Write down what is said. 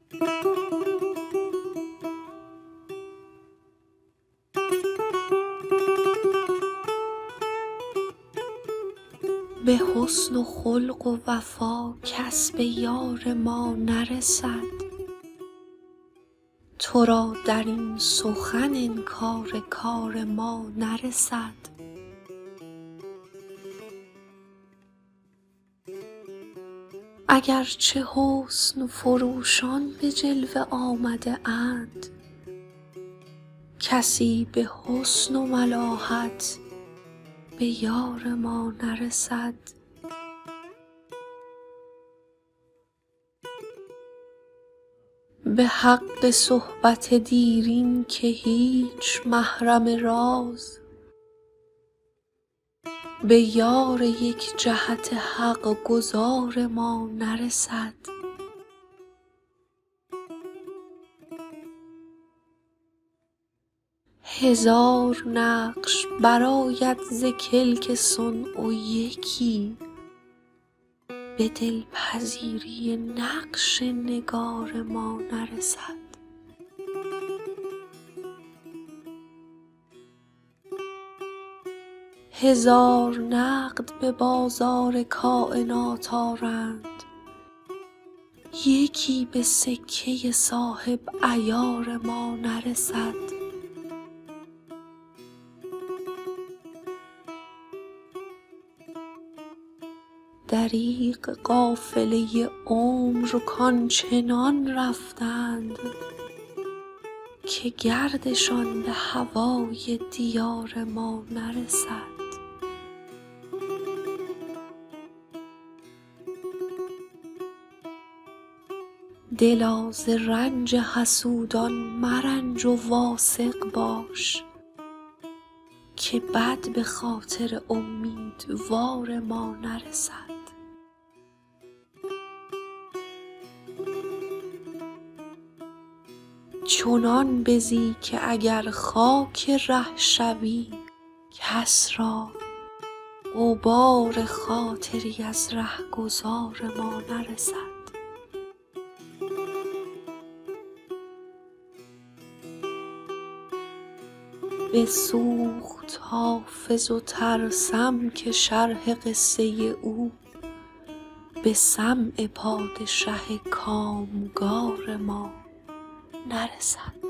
به حسن و خلق و وفا کس به یار ما نرسد، تو را در این سخن انکار کار ما نرسد. اگر چه حسن فروشان به جلوه آمده اند، کسی به حسن و ملاحت به یار ما نرسد. به حق صحبت دیرین که هیچ محرم راز، به یار یک جهت حق گزار ما نرسد. هزار نقش برآید ز کلک صنع و یکی، به دلپذیری نقش نگار ما نرسد. هزار نقد به بازار کائنات آرند، یکی به سکه صاحب عیار ما نرسد. دریغ قافله عمر کآنچنان رفتند، که گردشان به هوای دیار ما نرسد. دلا ز رنج حسودان مرنج و واثق باش، که بد به خاطر امیدوار ما نرسد. چنان بزی که اگر خاک ره شوی، کس را غبار خاطری از رهگذار ما نرسد. بسوخت حافظ و ترسم که شرح قصه او، به سمع پادشه کامگار ما نرسد.